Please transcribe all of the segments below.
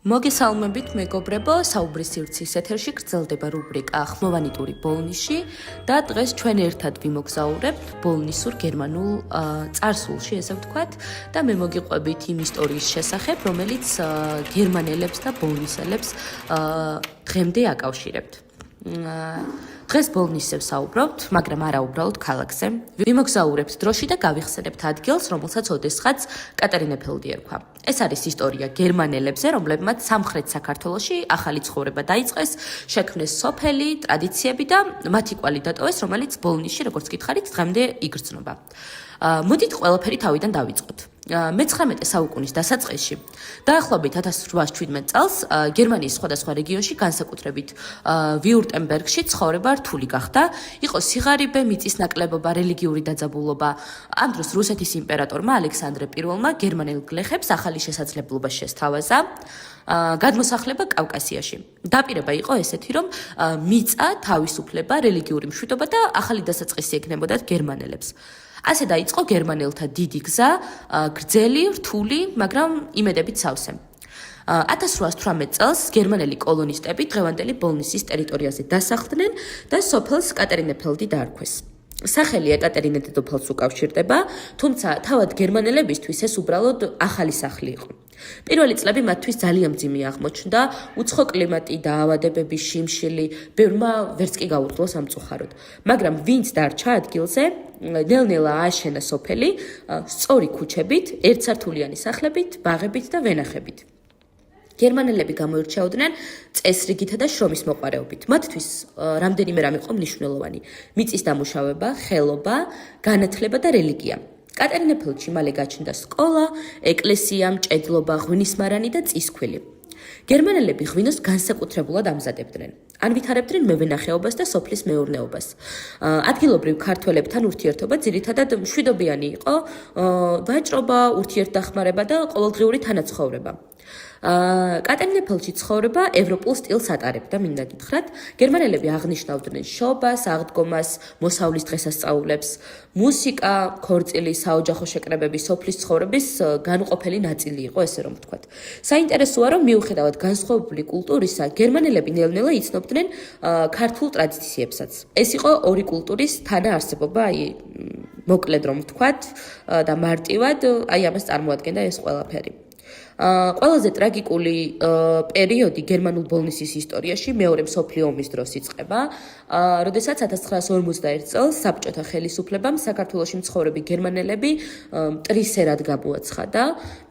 მოგესალმებით მეგობრებო, საუბრის სივრცის ეთერში გრძელდება რუბრიკა ხმოვანი ტური ბოლნისში და დღეს ჩვენ ერთად ვიმოგზაურებთ ბოლნისურ გერმანულ წარსულში, ესე ვთქვათ, და მე მოგიყვებით იმ ისტორიის შესახებ, რომელიც გერმანელებს და ბოლნისელებს დღემდე აკავშირებთ. დღეს ბოლნისზე ვსაუბრობთ, მაგრამ არა უბრალოდ ქალაქზე. ვიმოგზაურებთ დროში და გავიხსენებთ ადგილს, რომელსაც ოდესღაც კატარინეფელდი ერქვა. ეს არის ისტორია გერმანელებზე, რომლებმაც სამხრეთ საქართველოში ახალი ცხოვრება დაიწყეს, შექმნეს სოფელი, ტრადიციები და მათი კვალი დატოვეს, რომელიც ბოლნისში, როგორც გითხარით, დღემდე იგრძნობა. მოდით ყველაფერი თავიდან დავიწყოთ. მე-19 საუკუნის დასაწყისში, დაახლოებით 1817 წელს, გერმანიის სხვადასხვა რეგიონში, განსაკუთრებით ვიურტემბერგში ცხოვრება რთული გახდა. იყო სიღარიბე, მიწისნაკლებობა, რელიგიური დაძაბულობა. ამ დროს რუსეთის იმპერატორმა ალექსანდრე I გერმანელ გლეხებს ახალი შესაძლებლობა შესთავაზა. გადმოსახლება კავკასიაში. დაპირება იყო ესეთი, რომ მიწა, თავისუფლება, რელიგიური მშვიდობა და ახალი დასაწყისი ექნებოდათ გერმანელებს. ასე დაიწყო გერმანელთა დიდი გზა, გრძელი, რთული, მაგრამ იმედებით სავსე. 1818 წელს გერმანელი კოლონისტები დღევანდელი ბოლნისის ტერიტორიაზე დასახლდნენ და სოფელს კატარინეფელდი დაარქვეს. სახელი ეკატერინე დედოფალს უკავშირდება, თუმცა თავად გერმანელებისთვის ეს უბრალოდ ახალი სახლი იყო. პირველი წლები მათთვის ძალიან მძიმე აღმოჩნდა, უცხო კლიმატი, დაავადებები, შიმშილი, ბევრმა ვერც კი გაუძლო სამწუხაროდ. მაგრამ ვინც დარჩა ადგილზე, ნელ-ნელა ააშენა სოფელი, სწორი ქუჩებით, ერთსართულიანი სახლებით, ბაღებით და ვენახებით. გერმანელები გამოირჩეოდნენ წესრიგითა და შრომის მოყვარეობით. მათთვის რამდენიმე რამ იყო მნიშვნელოვანი: მიწის დამუშავება, ხელობა, განათლება და რელიგია. კატარინეფელდში მალე გაჩნდა სკოლა, ეკლესია, მჭედლობა, ღვინისმარანი და წისქვილი. გერმანელები ღვინოს განსაკუთრებულად ამზადებდნენ. ანვითარებდნენ მევენახეობას და სოფლის მეურნეობას. ადგილობრივ ქართველებთან ურთიერთობა ძირითადად მშვიდობიანი იყო, ვაჭრობა, ურთიერთდახმარება და ყოველდღიური თანაცხოვრება. კატარინეფელდში ცხოვრება ევროპულ სტილს ატარებდა, მინდა გითხრათ. გერმანელები აღნიშნავდნენ შობას, აღდგომას, მოსავლის დღესასწაულებს. მუსიკა, ქორწილი, საოჯახო შეკრებები სოფლის ცხოვრების განუყოფელი ნაწილი იყო, ესე რომ ვთქვათ. საინტერესოა, რომ მიუხედავად განსხვავებული კულტურისა, გერმანელები ნელ-ნელა იცნობდნენ ქართულ ტრადიციებსაც. ეს იყო ორი კულტურის თანაარსებობა, მოკლედ რომ ვთქვათ და მარტივად, ამას წარმოადგენდა ეს ყველაფერი. ყველაზე ტრაგიკული პერიოდი გერმანულ ბოლნისის ისტორიაში მეორე მსოფლიო ომის დროს იწყება, როდესაც 1941 წელს საბჭოთა ხელისუფლებამ საქართველოში მცხოვრები გერმანელები მტრისერად გამოაცხადა.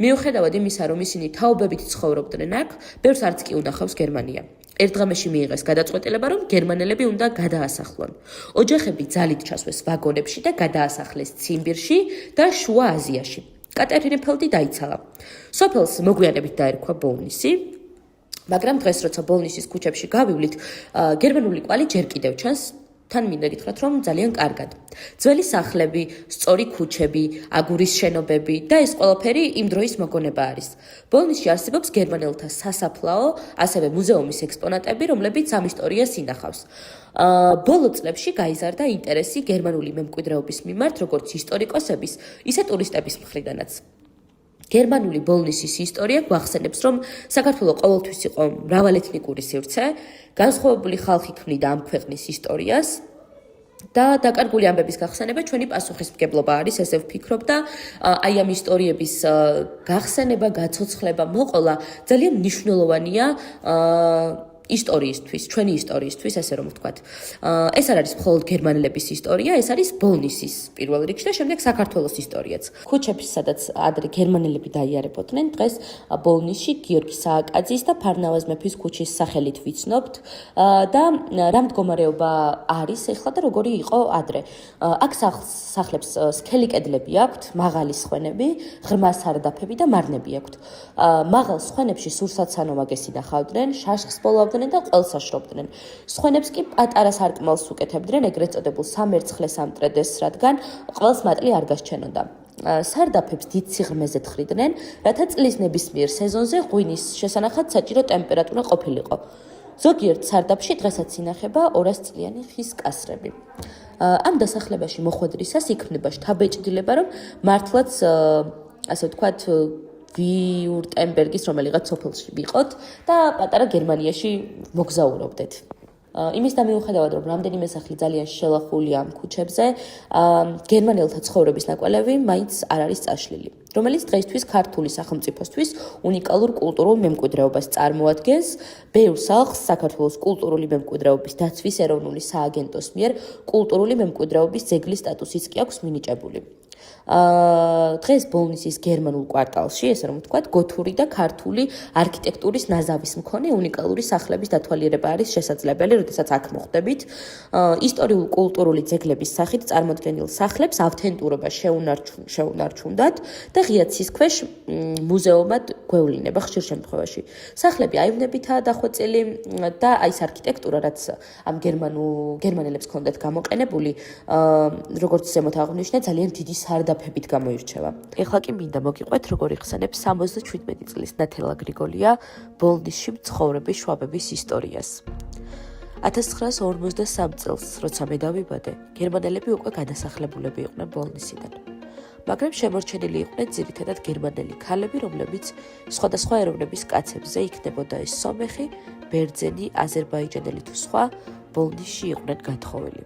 მიუხედავად იმისა, რომ ისინი თაობებით ცხოვრობდნენ აქ, ბევრს არც კი უნახავს გერმანია. ერთ დღეში მიიღეს გადაწყვეტილება, რომ გერმანელები უნდა გადაასახლონ. ოჯახები ძალით ჩასვეს ვაგონებში და გადაასახლეს ციმბირში და შუა აზიაში. კატარინეფელდი დაიცალა. სოფელს მოგვიანებით დაერქვა ბოლნისი, მაგრამ დღეს როცა ბოლნისის ქუჩებში გავივლით, გერმანული კვალი ჯერ კიდევ ჩანს, თან მინდა გითხრათ, რომ ძალიან კარგად. ძველი სახლები, სწორი ქუჩები, აგურის შენობები და ეს ყველაფერი იმ დროის მოგონება არის. ბოლნისში არსებობს გერმანელთა სასაფლაო, ასევე მუზეუმის ექსპონატები, რომლებიც ამ ისტორიას ინახავს. ბოლო წლებში გაიზარდა ინტერესი გერმანული მემკვიდრეობის მიმართ, როგორც ისტორიკოსების, ისე ტურისტების მხრიდანაც. გერმანული ბოლნისის ისტორია გვახსენებს, რომ საქართველო ყოველთვის იყო მრავალეთნიკური სივრცე, განსხვავებული ხალხი ქმნიდა ამ ქვეყნის ისტორიას და დაკარგული ამბების გახსენება ჩვენი პასუხისმგებლობა არის, ესე ვფიქრობ და ამ ისტორიების გახსენება, გაცოცხლება, მოყოლა ძალიან მნიშვნელოვანია ისტორიისთვის, ჩვენი ისტორიისთვის, ესე რომ ვთქვათ. ეს არ არის მხოლოდ გერმანელების ისტორია, ეს არის ბოლნისის პირველ რიგში და შემდეგ საქართველოს ისტორიაც. ქუჩებში, სადაც ადრე გერმანელები დაიარებოდნენ, დღეს ბოლნისში გიორგი სააკაძის და ფარნავაზ მეფის ქუჩის სახელით ვიცნობთ და რა მდგომარეობა არის ახლა და როგორი იყო ადრე. აქ სახლებს სქელი კედლები აქვთ, მაღალი სხვენები, ღრმა სარდაფები და მარნები აქვთ. მაღალ სხვენებში სურსათსანო მაგესი ნახავდნენ, შაშხს ბოლავდნენ და ყველს აშრობდნენ. სხვენებს კი პატარა სარკმელს უკეთებდნენ, ეგრეთ წოდებულ სამერცხლეს ამტრედეს, რადგან ყველს მატლი არ გასჩენოდა. სარდაფებს დიდ სიღრმეზე თხრიდნენ, რათა წლის ნებისმიერ სეზონზე ღვინის შესანახად საჭირო ტემპერატურა ყოფილიყო. ზოგიერთ სარდაფში დღესაც ინახება 200 წლიანი ხის კასრები. ამ დასახლებაში მოხვედრისას იქმნება შთაბეჭდილება, რომ მართლაც, ასე ვთქვათ, ვიურტემბერგის რომელიღაც სოფელში ვიყოთ და პატარა გერმანიაში მოგზაურობდეთ. იმის და მიუხედავად, რომ რამდენიმე სახლი ძალიან შელახულია ამ ქუჩებზე, გერმანელთა ცხოვრების ნაკვალევი მაინც არ არის წაშლილი, რომელიც დღეისთვის ქართული სახელმწიფოსთვის უნიკალურ კულტურულ მემკვიდრეობას წარმოადგენს. ბევრ სახლს საქართველოს კულტურული მემკვიდრეობის დაცვის ეროვნული სააგენტოს მიერ კულტურული მემკვიდრეობის ძეგლის სტატუსიც კი აქვს მინიჭებული. დღეს ბოლნისის გერმანულ კვარტალში, ესე რომ ვთქვათ, გოთური და ქართული არქიტექტურის ნაზავის მქონე უნიკალური სახლების დათვალიერება არის შესაძლებელი, როდესაც აქ მოხვდებით. ისტორიულ-კულტურული ძეგლების სახით წარმოდგენილ სახლებს ავთენტურობა შეუნარჩუნდათ და ღია ცის ქვეშ მუზეუმად გვევლინება ხშირ შემთხვევაში. სახლები აივნებითაა დახვეწილი და აი ეს არქიტექტურა, რაც ამ გერმანელებს ჰქონდათ გამოყენებული, როგორც ზემოთ აღვნიშნე, ძალიან დიდი სარდაფებით გამოირჩევა. ეხლა კი მინდა მოგიყვეთ, როგორ იხსენებს 77 წლის ნათელა გრიგოლია ბოლნისში მცხოვრები შვაბების ისტორიას. 1953 წელს, როცა მე დავიბადე, გერმანელები უკვე გადასახლებულები იყვნენ ბოლნისიდან. მაგრამ შემორჩენილი იყვნენ ძირითადად გერმანელი ქალები, რომლებიც სხვადასხვა ეროვნების კაცებზე იქნებოდა ეს სომეხი, ბერძენი, აზერბაიჯანელი თუ სხვა, ბოლნისში იყვნენ გათხოვილი.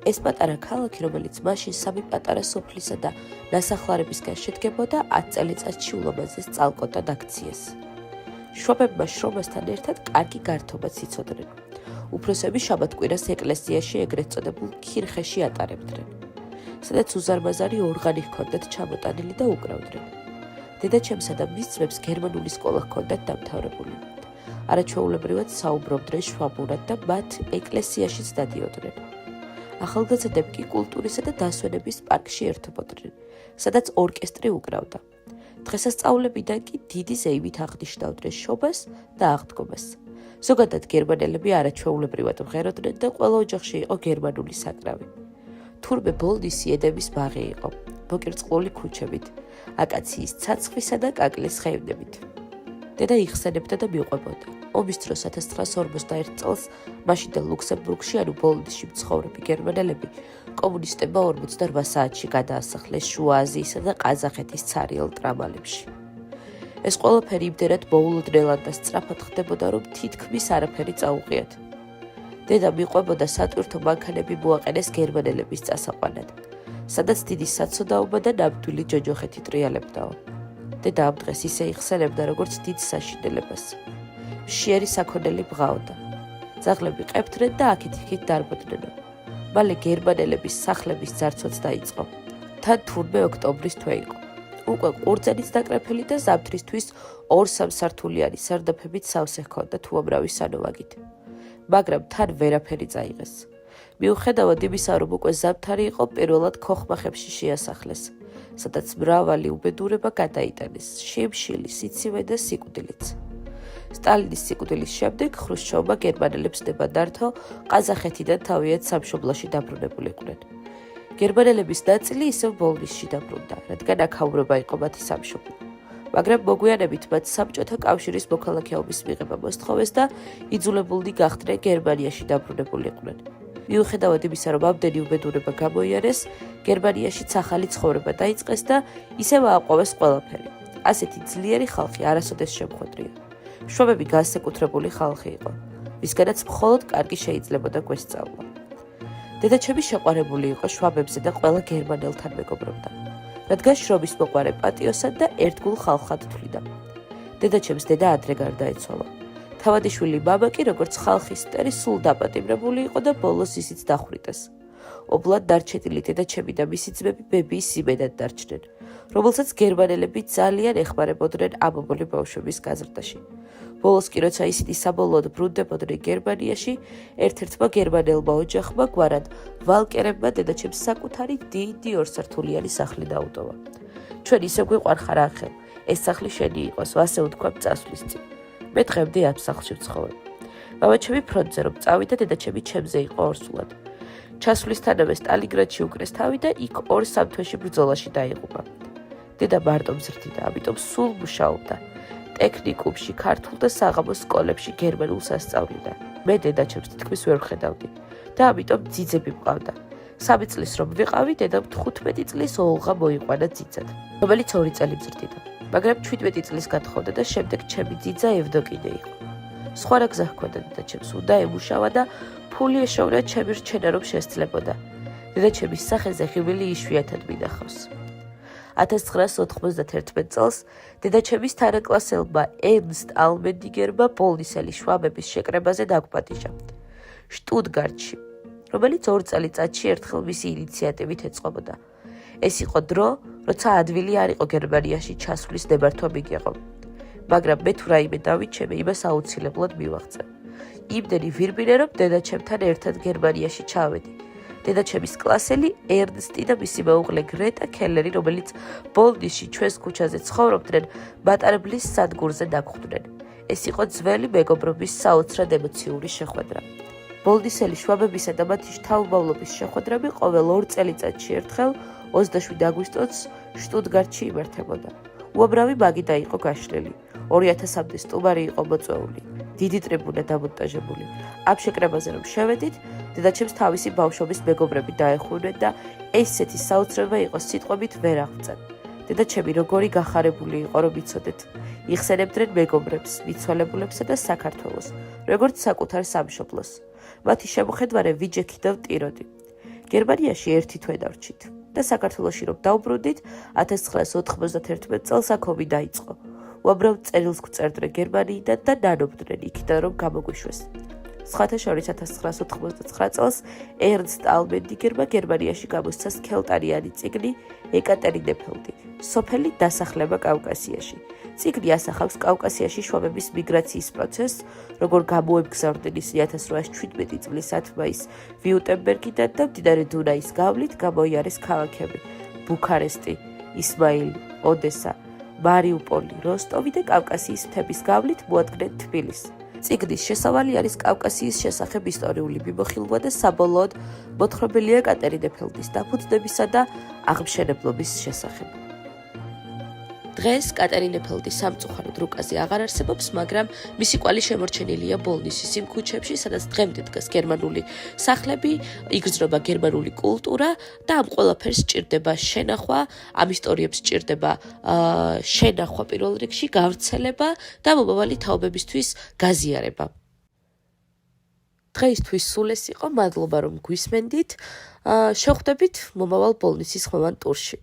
ეს პატარა ქალაქი, რომელიც მაშინ სამი პატარა სოფლისა და ნასახლარებისგან შედგებოდა, 10 წელიწადში ულამაზეს წალკოტად აქციეს. შვაბებმა შრომასთან ერთად კარგი გართობაც იცოდნენ. უფროსები შაბათ-კვირას ეკლესიაში ეგრეთ წოდებულ ქირხეში ატარებდნენ, სადაც უზარმაზარი ორღანი ჰქონდათ ჩამოტანილი და უკრავდნენ. დედაჩემსა და მის ძმებს გერმანული სკოლა ჰქონდათ დამთავრებული. არაჩვეულებრივად საუბრობდნენ შვაბურად და მათ ეკლესიაშიც დადიოდნენ. ახალგაზრდები კი კულტურისა და დასვენების პარკში ერთობოდნენ, სადაც ორკესტრი უკრავდა. დღესასწაულებიდან კი დიდი ზეიმით აღნიშნავდნენ შობას და აღდგომას. ზოგადად გერმანელები არაჩვეულებრივად მღეროდნენ და ყველა ოჯახში იყო გერმანული საკრავი. თურმე ბოლნისი ედემის ბაღი იყო, მოკირწყლული ქუჩებით, აკაციის ცაცხვისა და კაკლის ხეებდებით. დედა იხსენებდა და მიყვებოდა. ომის დროს 1941 წელს მაშინდელ ლუქსემბურგში, ანუ ბოლნისში მცხოვრები გერმანელები კომუნისტებმა 48 საათში გადაასახლეს შუა აზიისა და ყაზახეთის ცარიელ ტრამალებში. ეს ყველაფერი იმდენად მოულოდნელად და სწრაფად ხდებოდა, რომ თითქმის არაფერი წაუღიათ. დედა მიყვებოდა სატვირთო მანქანები მოაყენეს გერმანელების წასაყვანად, სადაც დიდი საცოდაობა და ნამდვილი ჯოჯოხეთი ტრიალებდაო. დედა ამ დღეს ისე იხსენებდა, როგორც დიდ საშინელებას. მშიერი საქონელი ბღაოდა. ძაღლები ყებდნენ და აქეთ-იქით დარბოდნენ. მალე გერმანელების სახლების ძარცვაც დაიწყო. თან თურმე ოქტომბრის თვე იყო. უკვე ყურძენიც დაკრეფილი და ზამთრისთვის 2-3 სართულიანი სარდაფებით სავსე ჰქონდათ უამრავი სანოვაგით. მაგრამ თან ვერაფერი წაიღეს. მიუხედავად იმისა, რომ უკვე ზამთარი იყო, პირველად ქოხმახებში შეასახლეს, სადაც მრავალი უბედურება გადაიტანეს, შიმშილი, სიცივე და სიკვდილიც. სტალინის სიკვდილის შემდეგ ხრუშჩოვმა გერმანელებს ნება დართო ყაზახეთიდან თავიანთ სამშობლოში დაბრუნებულიყვნენ. გერმანელების ნაწილი ისევ ბოლნისში დაბრუნდა, რადგან აქ აურობა იყო მათი სამშობლო. მაგრამ მოგვიანებით მათ საბჭოთა კავშირის მოქალაქეობის მიღება მოსთხოვეს და იძულებულნი გახდნენ გერმანიაში დაბრუნებულიყვნენ. მიუხედავად იმისა, რომ ამდენი უბედურება გამოიარეს, გერმანიაშიც ახალი ცხოვრება დაიწყეს და ისევ ააყვავეს ყველაფერი. ასეთი ძლიერი ხალხი არასოდეს შემხვედრია. შვაბები განსაკუთრებული ხალხი იყო, ვისგანაც მხოლოდ კარგი შეიძლებოდა გვესწავლა. დედაჩემი შეყვარებული იყო შვაბებზე და ყველა გერმანელთან მეგობრობდა, რადგან შრომის მოყვარე პატიოსად და ერთგულ ხალხად თვლიდა. დედაჩემს დედა ადრე გარდაეცვალა. თავადიშვილი მამა კი როგორც ხალხის მტერი სულ დაპატიმრებული იყო და ბოლოს ისიც დახვრიტეს. ობლად დარჩენილი დედაჩემი და მისი ძმები ბებიის იმედად დარჩნენ, რომელსაც გერმანელები ძალიან ეხმარებოდნენ ამობოლი ბავშვების გაზრდაში. ბოლოს კი როცა ისინი საბოლოოდ ბრუნდებოდნენ გერმანიაში, ერთ-ერთმა გერმანელმა ოჯახმა გვარად ვალკერებმა დედაჩემს საკუთარი დიდი ორსართულიანი სახლი დაუტოვა. ჩვენ ისე გვიყვარხარ ახელ, ეს სახლი შენი იყოს, ასე უთქვა წასვლის წინ. მე დღემდე ამ სახლში ვცხოვრობ. მამაჩემი ფრონტზე რომ წავიდა, დედაჩემი ჩემზე იყო ორსულად. ჩასვლისთანავე სტალინგრადში უკრეს თავი და იქ 2-3 თვეში ბრძოლაში დაიღუპა. დედა მარტო მზრდიდა, ამიტომ სულ მუშაობდა. ტექნიკუმში, ქართულ და საღამოს სკოლებში გერმანულს ასწავლიდა. მე დედაჩემს თითქმის ვერ ვხედავდი და ამიტომ ძიძები მყავდა. 3 წლის რომ ვიყავი, დედამ 15 წლის ოლღა მოიყვანა ძიძად, რომელიც 2 წელი მზრდიდა. მაგრამ 17 წლის გათხოვდა და შემდეგ ჩემი ძიძა ევდოკიდე იყო. სხვა რა გზა ჰქონდა დედაჩემს, უნდა ემუშავა და ფული ეშოვნა ჩემი რჩენა რომ შესძლებოდა. დედაჩემის სახეზე ხიბილი იშვიათად მინახავს. 1991 წელს დედაჩემის თანაკლასელმა ერნსტ ალმენდინგერმა პოლნისელი შვაბების შეკრებაზე დაგვპატიჟა შტუტგარტში, რომელიც 2 წელიწადში ერთხელ მისი ინიციატივით ეწყობოდა. ეს იყო დრო, როცა ადვილი არ იყო გერმანიაში ჩასვლის ნებართვა მიგეღო. მაგრამ მე თუ რაიმე დავიჩემე, იმას აუცილებლად მივაღწევ. იმდენი ვირბინე, რომ დედაჩემთან ერთად გერმანიაში ჩავედი. დედაჩემის კლასელი ერნსტი და მისი მეუღლე გრეტა კელერი, რომელიც ბოლნისში ჩვენს ქუჩაზე ცხოვრობდნენ, მატარებლის სადგურზე დაგვხვდნენ. ეს იყო ძველი მეგობრობის საოცრად ემოციური შეხვედრა. ბოლნისელი შვაბებისა და მათი შთამომავლობის შეხვედრები ყოველ 2 წელიწადში ერთხელ 27 აგვისტოს შტუტგარტში იმართებოდა. უამრავი მაგიდა იყო გაშლილი. 2000-მდე სტუმარი იყო მოწვეული. დიდი ტრიბუნა დამონტაჟებული. ამ შეკრებაზე რომ შევედით, დედაჩემს თავისი ბავშვობის მეგობრები დაეხურნენ და ესეთი საოცრება იყო სიტყვებით ვერ აღწევ. დედაჩემი როგორი გახარებული იყო რომ იცოდეთ. იხსენებდნენ მეგობრებს, მიცვალებულებსა და საქართველოს, როგორც საკუთარ სამშობლოს. მათი შემოხედვარე ვიჯექი და ვტიროდი. გერმანიაში 1 თვე დავრჩით და საქართველოში რომ დავბრუნდით, 1991 წელს აქ ომი დაიწყო. უამრავ წერილს გვწერდნენ გერმანიიდან და ნანობდნენ იქიდან რომ გამოგვიშვეს. სხვათა შორის 1989 წელს ერნსტ ალმენდინგერმა გერმანიაში გამოსცა სქელტარიანი წიგნი ეკატერინეფელდი, სოფელი დასახლება კავკასიაში. წიგნი ასახავს კავკასიაში შვაბების მიგრაციის პროცესს, როგორ გამოემგზავრნენ ისინი 1817 წლის 10 მაისს ვიუტენბერგიდან და მდინარე დუნაის გავლით გამოიარეს ქალაქები ბუქარესტი, ისმაილი, ოდესა, მარიუპოლი, როსტოვი და კავკასიის მთების გავლით მოადგნენ თბილისს. წიგნის შესავალი არის კავკასიის შესახებ ისტორიული მიმოხილვა და საბოლოოდ მოთხრობილია კატერინეფელდის დაფუძნებისა და აღმშენებლობის შესახებ. დღეს კატერინეფელდის სამწუხაროდ რუკაზე აღარ არსებობს, მაგრამ მისი კვალი შემორჩენილია ბოლნისის იმ ქუჩებში, სადაც დღემდე დგას გერმანული სახლები, იგრძნობა გერმანული კულტურა და ამ ყველაფერს სჭირდება შენახვა, ამ ისტორიებს სჭირდება შენახვა პირველ რიგში, გავრცელება და მომავალი თაობებისთვის გაზიარება. დღეისთვის სულ ეს იყო, მადლობა რომ გვისმენდით. შევხვდებით მომავალ ბოლნისის ხმოვან ტურში.